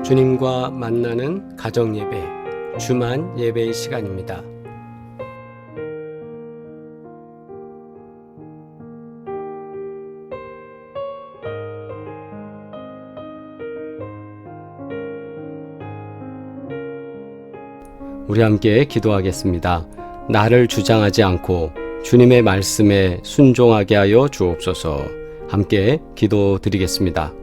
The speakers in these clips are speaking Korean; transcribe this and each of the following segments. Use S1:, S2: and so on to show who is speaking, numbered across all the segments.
S1: 주님과 만나는 가정예배, 주만 예배의 시간입니다. 우리 함께 기도하겠습니다. 나를 주장하지 않고 주님의 말씀에 순종하게 하여 주옵소서. 함께 기도드리겠습니다.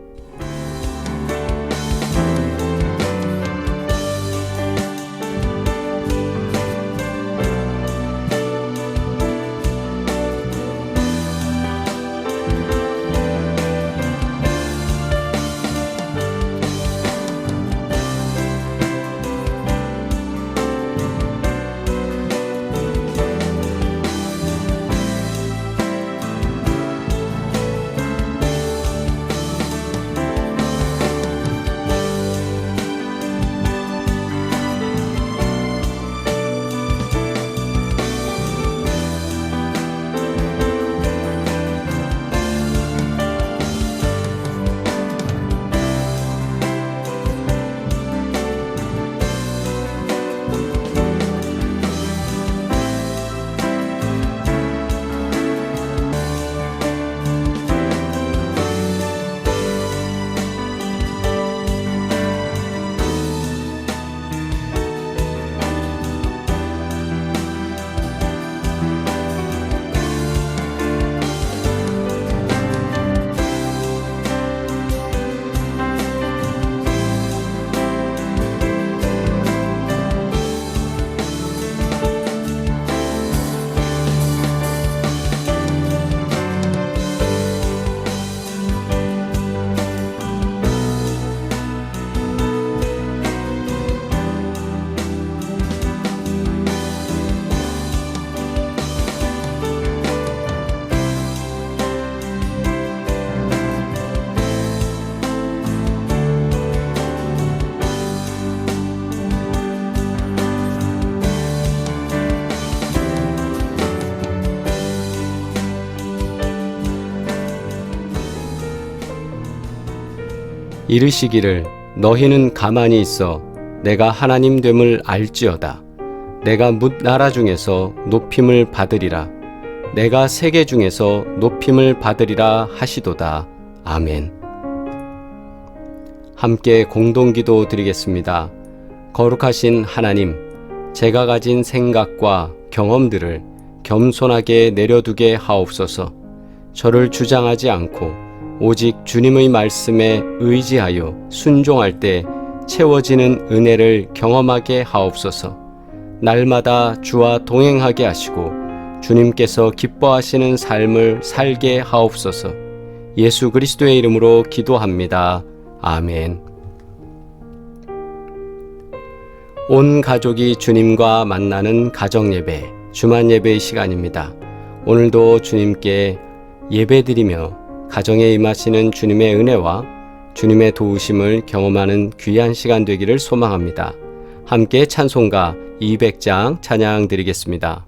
S1: 이르시기를 너희는 가만히 있어 내가 하나님 됨을 알지어다. 내가 뭇 나라 중에서 높임을 받으리라. 내가 세계 중에서 높임을 받으리라 하시도다. 아멘. 함께 공동기도 드리겠습니다. 거룩하신 하나님, 제가 가진 생각과 경험들을 겸손하게 내려두게 하옵소서. 저를 주장하지 않고 오직 주님의 말씀에 의지하여 순종할 때 채워지는 은혜를 경험하게 하옵소서. 날마다 주와 동행하게 하시고 주님께서 기뻐하시는 삶을 살게 하옵소서. 예수 그리스도의 이름으로 기도합니다. 아멘. 온 가족이 주님과 만나는 가정예배, 주만 예배의 시간입니다. 오늘도 주님께 예배드리며 가정에 임하시는 주님의 은혜와 주님의 도우심을 경험하는 귀한 시간 되기를 소망합니다. 함께 찬송가 200장 찬양 드리겠습니다.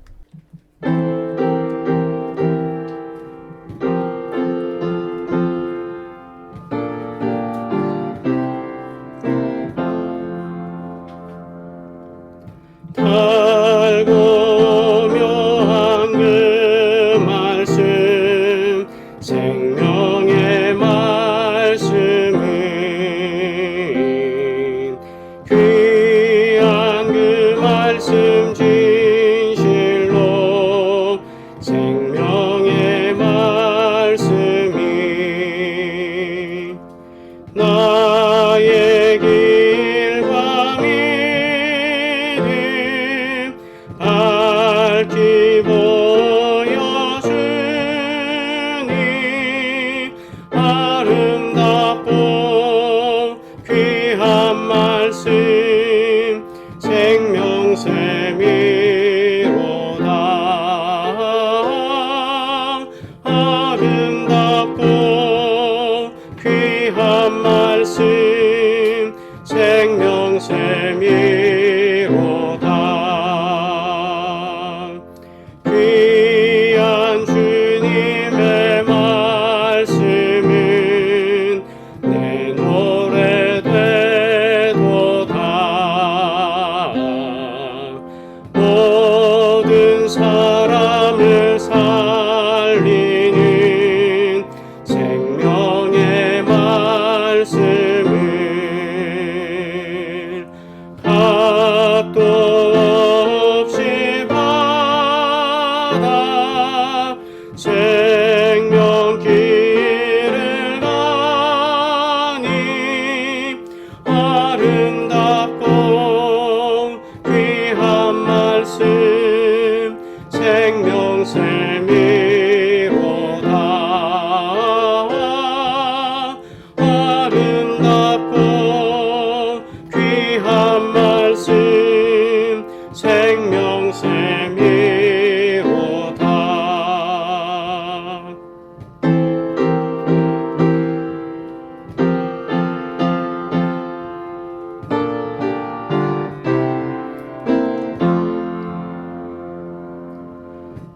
S1: 사람을 살리는 생명의 말씀을 값도 없이 받아 생명길을 가니 아름답고 귀한 말씀 생명샘이로다. 아름답고 귀한 말씀 생명샘이로다.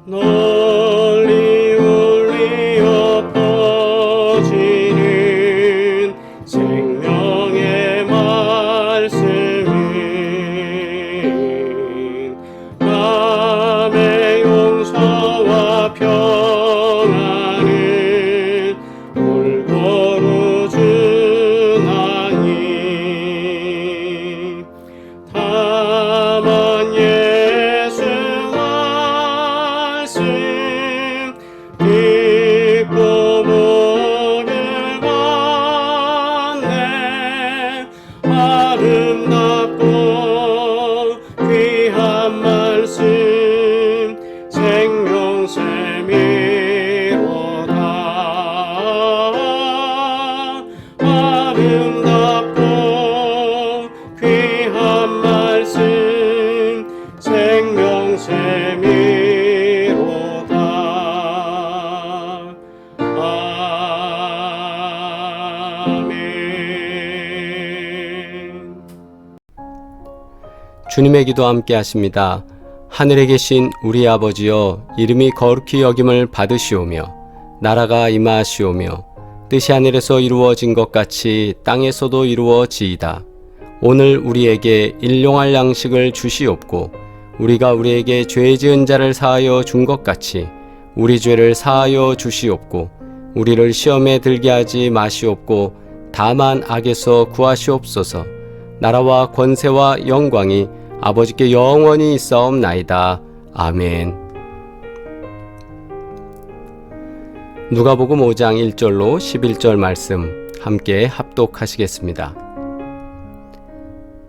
S1: 널리 울리어 퍼지는 생명의 말씀은 남의 용서와 평안을 골고루 주나니 다만 예수 말씀 듣고 복을 받네. 아름답고 귀한 말씀 생명샘이로다. 아름답고 귀한 말씀 생명샘이로다. 아멘. 주님의 기도 함께 하십니다. 하늘에 계신 우리 아버지여, 이름이 거룩히 여김을 받으시오며 나라가 임하시오며 뜻이 하늘에서 이루어진 것 같이 땅에서도 이루어지이다. 오늘 우리에게 일용할 양식을 주시옵고 우리가 우리에게 죄 지은 자를 사하여 준 것 같이 우리 죄를 사하여 주시옵고 우리를 시험에 들게 하지 마시옵고 다만 악에서 구하시옵소서. 나라와 권세와 영광이 아버지께 영원히 있사옵나이다. 아멘. 누가복음 5장 1절로 11절 말씀 함께 합독하시겠습니다.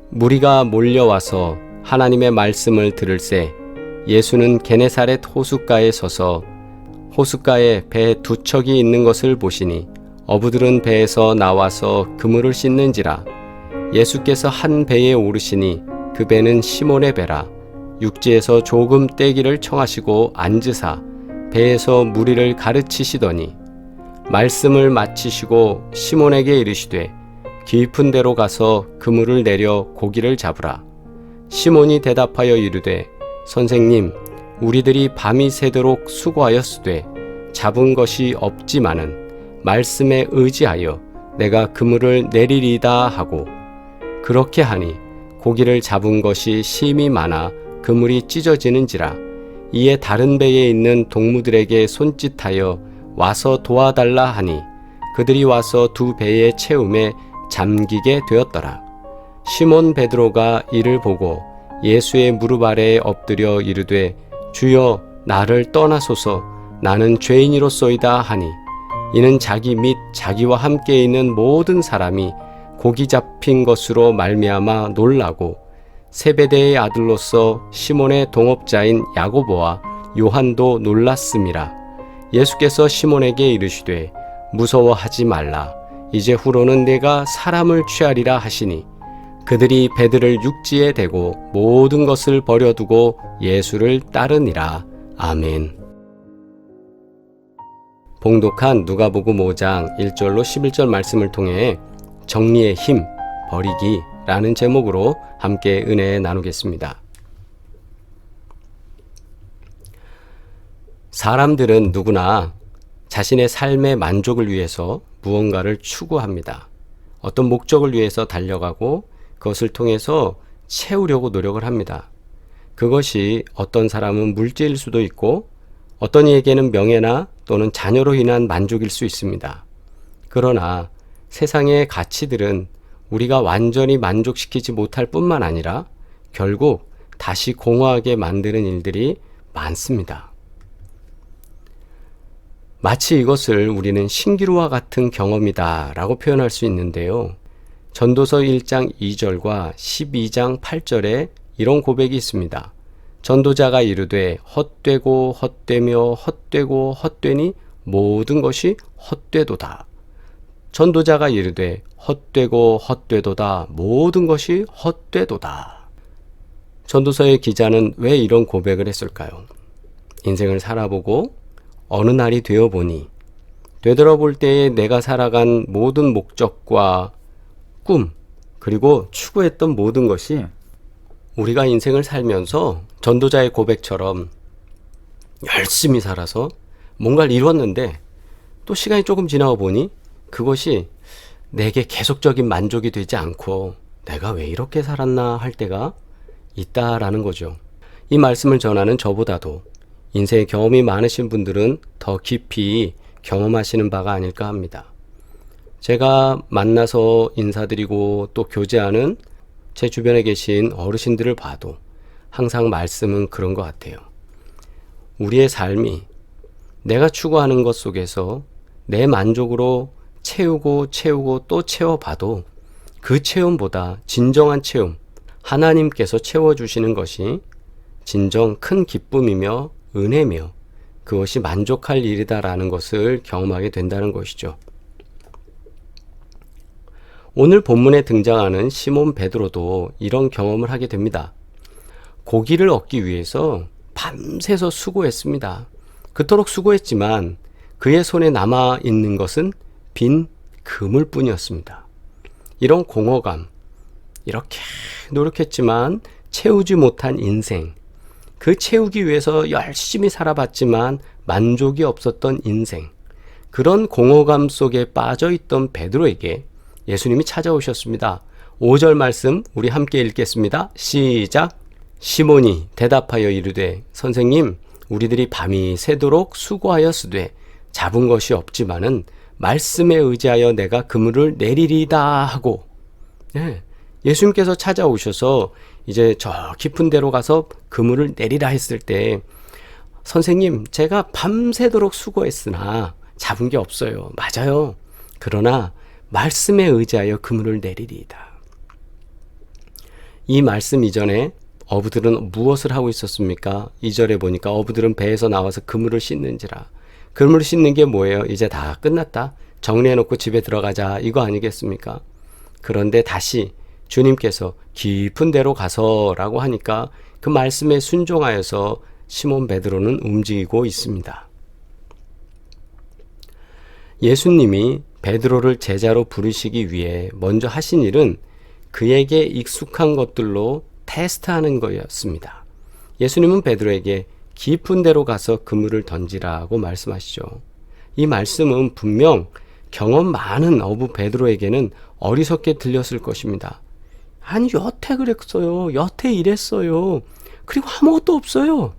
S1: 무리가 몰려와서 하나님의 말씀을 들을새 예수는 게네사렛 호숫가에 서서 호숫가에 배 두 척이 있는 것을 보시니 어부들은 배에서 나와서 그물을 씻는지라. 예수께서 한 배에 오르시니 그 배는 시몬의 배라. 육지에서 조금 떼기를 청하시고 앉으사 배에서 무리를 가르치시더니 말씀을 마치시고 시몬에게 이르시되 깊은 데로 가서 그물을 내려 고기를 잡으라. 시몬이 대답하여 이르되 선생님, 우리들이 밤이 새도록 수고하였으되 잡은 것이 없지만은 말씀에 의지하여 내가 그물을 내리리다 하고, 그렇게 하니 고기를 잡은 것이 심히 많아 그물이 찢어지는지라. 이에 다른 배에 있는 동무들에게 손짓하여 와서 도와달라 하니 그들이 와서 두 배의 채움에 잠기게 되었더라. 시몬 베드로가 이를 보고 예수의 무릎 아래에 엎드려 이르되 주여, 나를 떠나소서, 나는 죄인이로소이다 하니, 이는 자기 및 자기와 함께 있는 모든 사람이 고기 잡힌 것으로 말미암아 놀라고 세베대의 아들로서 시몬의 동업자인 야고보와 요한도 놀랐음이라. 예수께서 시몬에게 이르시되 무서워하지 말라. 이제 후로는 내가 사람을 취하리라 하시니, 그들이 배들을 육지에 대고 모든 것을 버려두고 예수를 따르니라. 아멘. 봉독한 누가복음 5장 1절로 11절 말씀을 통해 정리의 힘, 버리기 라는 제목으로 함께 은혜 나누겠습니다. 사람들은 누구나 자신의 삶의 만족을 위해서 무언가를 추구합니다. 어떤 목적을 위해서 달려가고 그것을 통해서 채우려고 노력을 합니다. 그것이 어떤 사람은 물질일 수도 있고 어떤 이에게는 명예나 또는 자녀로 인한 만족일 수 있습니다. 그러나 세상의 가치들은 우리가 완전히 만족시키지 못할 뿐만 아니라 결국 다시 공허하게 만드는 일들이 많습니다. 마치 이것을 우리는 신기루와 같은 경험이다 라고 표현할 수 있는데요. 전도서 1장 2절과 12장 8절에 이런 고백이 있습니다. 전도자가 이르되 헛되고 헛되며 헛되고 헛되니 모든 것이 헛되도다. 전도자가 이르되 헛되고 헛되도다. 모든 것이 헛되도다. 전도서의 기자는 왜 이런 고백을 했을까요? 인생을 살아보고 어느 날이 되어보니 되돌아볼 때에 내가 살아간 모든 목적과 꿈 그리고 추구했던 모든 것이 우리가 인생을 살면서 전도자의 고백처럼 열심히 살아서 뭔가를 이뤘는데 또 시간이 조금 지나고 보니 그것이 내게 계속적인 만족이 되지 않고 내가 왜 이렇게 살았나 할 때가 있다라는 거죠. 이 말씀을 전하는 저보다도 인생의 경험이 많으신 분들은 더 깊이 경험하시는 바가 아닐까 합니다. 제가 만나서 인사드리고 또 교제하는 제 주변에 계신 어르신들을 봐도 항상 말씀은 그런 것 같아요. 우리의 삶이 내가 추구하는 것 속에서 내 만족으로 채우고 또 채워봐도 그 체험보다 진정한 체험, 하나님께서 채워주시는 것이 진정 큰 기쁨이며 은혜며 그것이 만족할 일이다라는 것을 경험하게 된다는 것이죠. 오늘 본문에 등장하는 시몬 베드로도 이런 경험을 하게 됩니다. 고기를 얻기 위해서 밤새서 수고했습니다. 그토록 수고했지만 그의 손에 남아있는 것은 빈 그물뿐이었습니다. 이런 공허감, 이렇게 노력했지만 채우지 못한 인생, 그 채우기 위해서 열심히 살아봤지만 만족이 없었던 인생, 그런 공허감 속에 빠져있던 베드로에게 예수님이 찾아오셨습니다. 5절 말씀 우리 함께 읽겠습니다. 시작. 시몬이 대답하여 이르되 선생님 우리들이 밤이 새도록 수고하였으되 잡은 것이 없지만은 말씀에 의지하여 내가 그물을 내리리다 하고 예수님께서 찾아오셔서 이제 저 깊은 데로 가서 그물을 내리라 했을 때 선생님 제가 밤새도록 수고했으나 잡은 게 없어요. 맞아요. 그러나 말씀에 의지하여 그물을 내리리이다. 이 말씀 이전에 어부들은 무엇을 하고 있었습니까? 2절에 보니까 어부들은 배에서 나와서 그물을 씻는지라. 그물을 씻는 게 뭐예요? 이제 다 끝났다. 정리해놓고 집에 들어가자. 이거 아니겠습니까? 그런데 다시 주님께서 깊은 데로 가서 라고 하니까 그 말씀에 순종하여서 시몬 베드로는 움직이고 있습니다. 예수님이 베드로를 제자로 부르시기 위해 먼저 하신 일은 그에게 익숙한 것들로 테스트하는 거였습니다. 예수님은 베드로에게 깊은 데로 가서 그물을 던지라고 말씀하시죠. 이 말씀은 분명 경험 많은 어부 베드로에게는 어리석게 들렸을 것입니다. 아니 여태 그랬어요. 여태 이랬어요. 그리고 아무것도 없어요.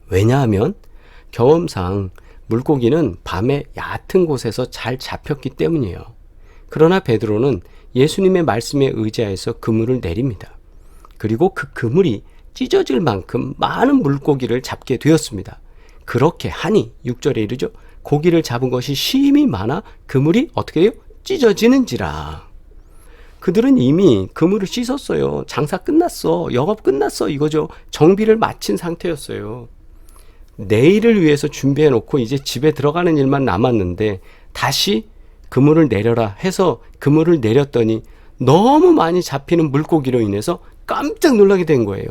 S1: 왜냐하면 경험상 물고기는 밤에 얕은 곳에서 잘 잡혔기 때문이에요. 그러나 베드로는 예수님의 말씀에 의지하여서 그물을 내립니다. 그리고 그 그물이 찢어질 만큼 많은 물고기를 잡게 되었습니다. 그렇게 하니 6절에 이르죠. 고기를 잡은 것이 심히 많아 그물이 어떻게 해요? 찢어지는지라. 그들은 이미 그물을 씻었어요. 장사 끝났어. 영업 끝났어. 이거죠. 정비를 마친 상태였어요. 내일을 위해서 준비해 놓고 이제 집에 들어가는 일만 남았는데 다시 그물을 내려라 해서 그물을 내렸더니 너무 많이 잡히는 물고기로 인해서 깜짝 놀라게 된 거예요.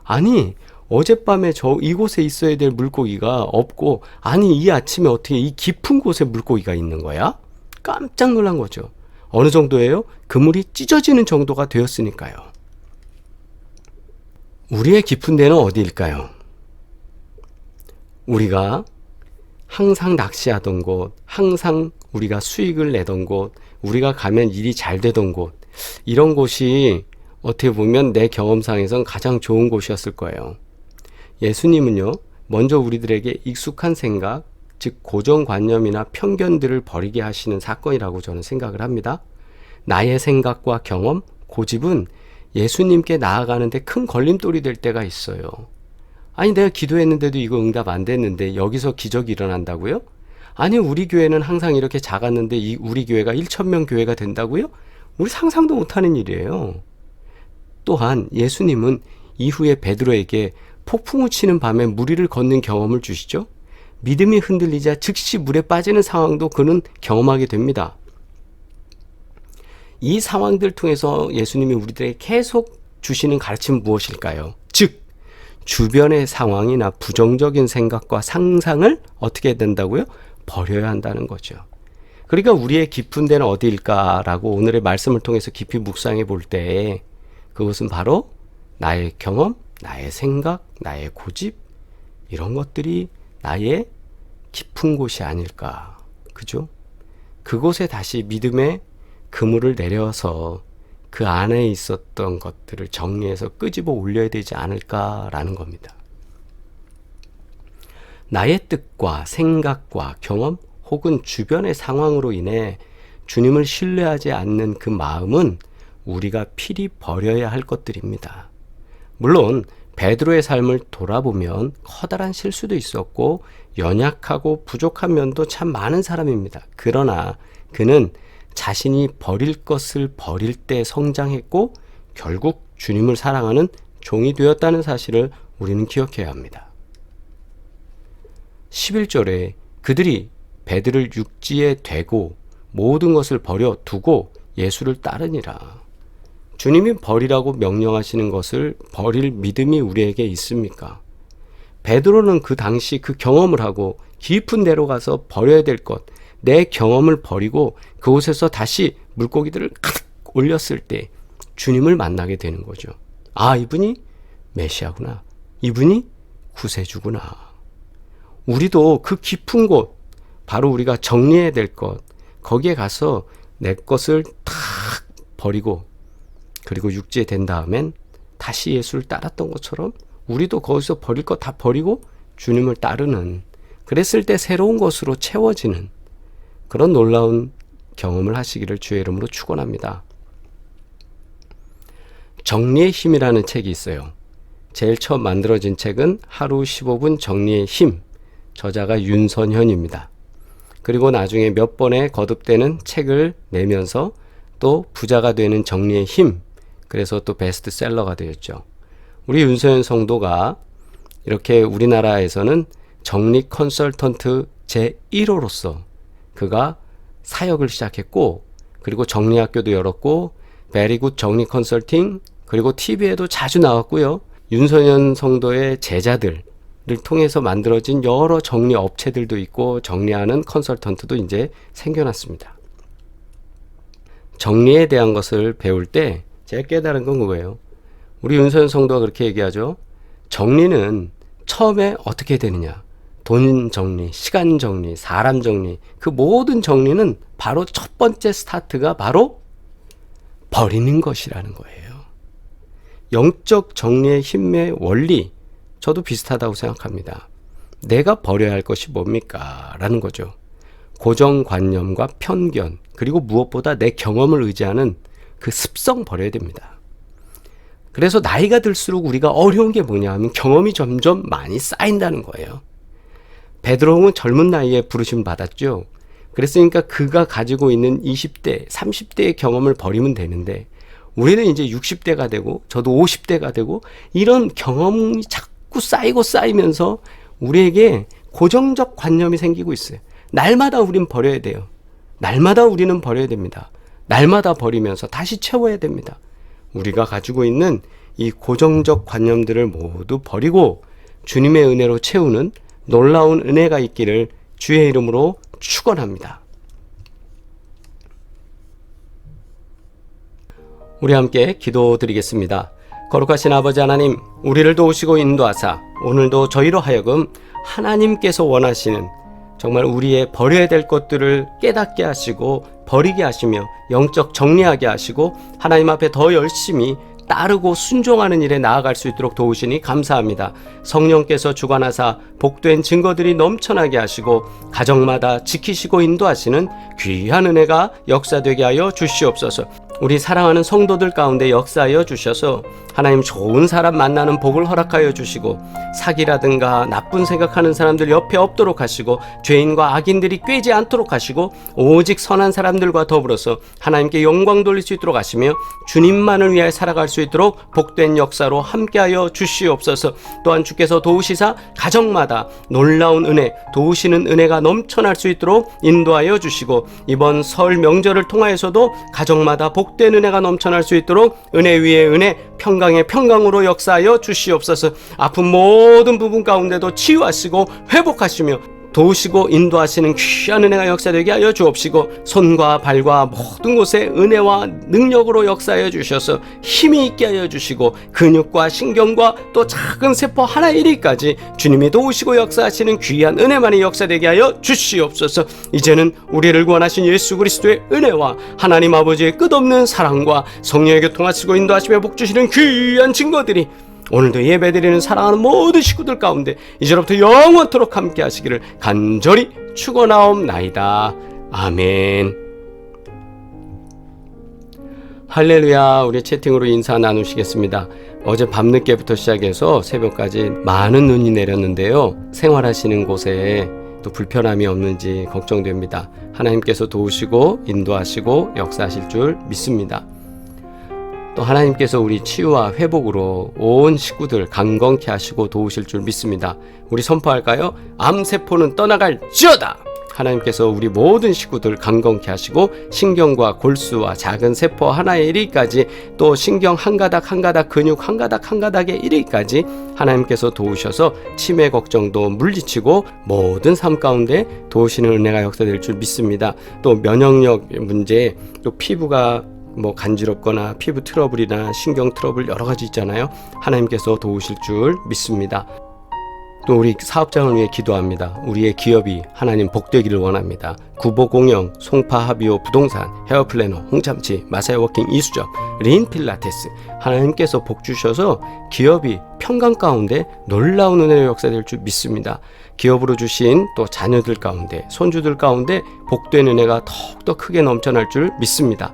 S1: 아니 어젯밤에 이곳에 있어야 될 물고기가 없고 아니 이 아침에 어떻게 이 깊은 곳에 물고기가 있는 거야? 깜짝 놀란 거죠. 어느 정도예요? 그물이 찢어지는 정도가 되었으니까요. 우리의 깊은 데는 어디일까요? 우리가 항상 낚시하던 곳, 항상 우리가 수익을 내던 곳, 우리가 가면 일이 잘 되던 곳, 이런 곳이 어떻게 보면 내 경험상에선 가장 좋은 곳이었을 거예요. 예수님은요, 먼저 우리들에게 익숙한 생각, 즉 고정관념이나 편견들을 버리게 하시는 사건이라고 저는 생각을 합니다. 나의 생각과 경험, 고집은 예수님께 나아가는데 큰 걸림돌이 될 때가 있어요. 아니, 내가 기도했는데도 이거 응답 안 됐는데 여기서 기적이 일어난다고요? 아니, 우리 교회는 항상 이렇게 작았는데 우리 교회가 1,000명 교회가 된다고요? 우리 상상도 못하는 일이에요. 또한 예수님은 이후에 베드로에게 폭풍우 치는 밤에 무리를 걷는 경험을 주시죠. 믿음이 흔들리자 즉시 물에 빠지는 상황도 그는 경험하게 됩니다. 이 상황들 통해서 예수님이 우리들에게 계속 주시는 가르침은 무엇일까요? 즉, 주변의 상황이나 부정적인 생각과 상상을 어떻게 해야 된다고요? 버려야 한다는 거죠. 그러니까 우리의 깊은 데는 어디일까라고 오늘의 말씀을 통해서 깊이 묵상해 볼 때 그것은 바로 나의 경험, 나의 생각, 나의 고집, 이런 것들이 나의 깊은 곳이 아닐까. 그죠? 그곳에 다시 믿음의 그물을 내려서 그 안에 있었던 것들을 정리해서 끄집어 올려야 되지 않을까라는 겁니다. 나의 뜻과 생각과 경험 혹은 주변의 상황으로 인해 주님을 신뢰하지 않는 그 마음은 우리가 필히 버려야 할 것들입니다. 물론 베드로의 삶을 돌아보면 커다란 실수도 있었고 연약하고 부족한 면도 참 많은 사람입니다. 그러나 그는 자신이 버릴 것을 버릴 때 성장했고 결국 주님을 사랑하는 종이 되었다는 사실을 우리는 기억해야 합니다. 11절에 그들이 배들을 육지에 대고 모든 것을 버려 두고 예수를 따르니라. 주님이 버리라고 명령하시는 것을 버릴 믿음이 우리에게 있습니까? 베드로는 그 당시 그 경험을 하고 깊은 데로 가서 버려야 될 것, 내 경험을 버리고 그곳에서 다시 물고기들을 가득 올렸을 때 주님을 만나게 되는 거죠. 아, 이분이 메시아구나. 이분이 구세주구나. 우리도 그 깊은 곳, 바로 우리가 정리해야 될 것, 거기에 가서 내 것을 탁 버리고 그리고 육지에 된 다음엔 다시 예수를 따랐던 것처럼 우리도 거기서 버릴 것 다 버리고 주님을 따르는, 그랬을 때 새로운 것으로 채워지는 그런 놀라운 경험을 하시기를 주의 이름으로 축원합니다. 정리의 힘이라는 책이 있어요. 제일 처음 만들어진 책은 하루 15분 정리의 힘, 저자가 윤선현입니다. 그리고 나중에 몇 번의 거듭되는 책을 내면서 또 부자가 되는 정리의 힘, 그래서 또 베스트셀러가 되었죠. 우리 윤선현 성도가 이렇게 우리나라에서는 정리 컨설턴트 제1호로서 그가 사역을 시작했고, 그리고 정리학교도 열었고, 베리굿 정리 컨설팅, 그리고 TV에도 자주 나왔고요. 윤선현 성도의 제자들을 통해서 만들어진 여러 정리 업체들도 있고 정리하는 컨설턴트도 이제 생겨났습니다. 정리에 대한 것을 배울 때 제가 깨달은 건 그거예요. 우리 윤선현 성도가 그렇게 얘기하죠. 정리는 처음에 어떻게 되느냐. 돈 정리, 시간 정리, 사람 정리, 그 모든 정리는 바로 첫 번째 스타트가 바로 버리는 것이라는 거예요. 영적 정리의 힘의 원리, 저도 비슷하다고 생각합니다. 내가 버려야 할 것이 뭡니까? 라는 거죠. 고정관념과 편견, 그리고 무엇보다 내 경험을 의지하는 그 습성 버려야 됩니다. 그래서 나이가 들수록 우리가 어려운 게 뭐냐 하면 경험이 점점 많이 쌓인다는 거예요. 베드로는 젊은 나이에 부르심 받았죠. 그랬으니까 그가 가지고 있는 20대, 30대의 경험을 버리면 되는데 우리는 이제 60대가 되고 저도 50대가 되고 이런 경험이 자꾸 쌓이면서 우리에게 고정적 관념이 생기고 있어요. 날마다 우리는 버려야 돼요. 날마다 우리는 버려야 됩니다. 날마다 버리면서 다시 채워야 됩니다. 우리가 가지고 있는 이 고정적 관념들을 모두 버리고 주님의 은혜로 채우는 놀라운 은혜가 있기를 주의 이름으로 축원합니다. 우리 함께 기도드리겠습니다. 거룩하신 아버지 하나님, 우리를 도우시고 인도하사 오늘도 저희로 하여금 하나님께서 원하시는 정말 우리의 버려야 될 것들을 깨닫게 하시고 버리게 하시며 영적 정리하게 하시고 하나님 앞에 더 열심히 따르고 순종하는 일에 나아갈 수 있도록 도우시니 감사합니다. 성령께서 주관하사 복된 증거들이 넘쳐나게 하시고 가정마다 지키시고 인도하시는 귀한 은혜가 역사되게 하여 주시옵소서. 우리 사랑하는 성도들 가운데 역사하여 주셔서 하나님 좋은 사람 만나는 복을 허락하여 주시고 사기라든가 나쁜 생각하는 사람들 옆에 없도록 하시고 죄인과 악인들이 꿰지 않도록 하시고 오직 선한 사람들과 더불어서 하나님께 영광 돌릴 수 있도록 하시며 주님만을 위하여 살아갈 수 있도록 복된 역사로 함께하여 주시옵소서. 또한 주께서 도우시사 가정마다 놀라운 은혜, 도우시는 은혜가 넘쳐날 수 있도록 인도하여 주시고 이번 설 명절을 통하여서도 가정마다 복된 은혜가 넘쳐날 수 있도록 은혜 위에 은혜, 평강의 평강으로 역사하여 주시옵소서. 아픈 모든 부분 가운데도 치유하시고 회복하시며 도우시고 인도하시는 귀한 은혜가 역사되게 하여 주옵시고 손과 발과 모든 곳에 은혜와 능력으로 역사하여 주셔서 힘이 있게 하여 주시고 근육과 신경과 또 작은 세포 하나 일위까지 주님이 도우시고 역사하시는 귀한 은혜만이 역사되게 하여 주시옵소서. 이제는 우리를 구원하신 예수 그리스도의 은혜와 하나님 아버지의 끝없는 사랑과 성령의 교통하시고 인도하시며 복주시는 귀한 증거들이 오늘도 예배드리는 사랑하는 모든 식구들 가운데 이제로부터 영원토록 함께 하시기를 간절히 축원하옵나이다. 아멘. 할렐루야. 우리 채팅으로 인사 나누시겠습니다. 어제 밤늦게부터 시작해서 새벽까지 많은 눈이 내렸는데요. 생활하시는 곳에 또 불편함이 없는지 걱정됩니다. 하나님께서 도우시고 인도하시고 역사하실 줄 믿습니다. 또 하나님께서 우리 치유와 회복으로 온 식구들 강건케 하시고 도우실 줄 믿습니다. 우리 선포할까요? 암세포는 떠나갈지어다! 하나님께서 우리 모든 식구들 강건케 하시고 신경과 골수와 작은 세포 하나의 1위까지 또 신경 한 가닥 한 가닥 근육 한 가닥 한 가닥의 1위까지 하나님께서 도우셔서 치매 걱정도 물리치고 모든 삶 가운데 도우시는 은혜가 역사될 줄 믿습니다. 또 면역력 문제, 또 피부가 간지럽거나 피부 트러블이나 신경 트러블 여러 가지 있잖아요. 하나님께서 도우실 줄 믿습니다. 또 우리 사업장을 위해 기도합니다. 우리의 기업이 하나님 복되기를 원합니다. 구보공영, 송파하비오 부동산, 헤어플래너, 홍참치, 마사이워킹 이수점, 린필라테스 하나님께서 복 주셔서 기업이 평강 가운데 놀라운 은혜의 역사될 줄 믿습니다. 기업으로 주신 또 자녀들 가운데 손주들 가운데 복된 은혜가 더욱더 크게 넘쳐날 줄 믿습니다.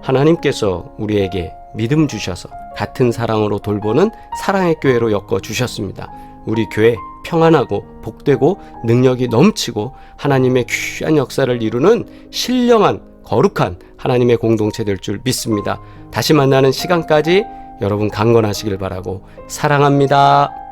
S1: 하나님께서 우리에게 믿음 주셔서 같은 사랑으로 돌보는 사랑의 교회로 엮어 주셨습니다. 우리 교회 평안하고 복되고 능력이 넘치고 하나님의 귀한 역사를 이루는 신령한 거룩한 하나님의 공동체 될 줄 믿습니다. 다시 만나는 시간까지 여러분 강건하시길 바라고 사랑합니다.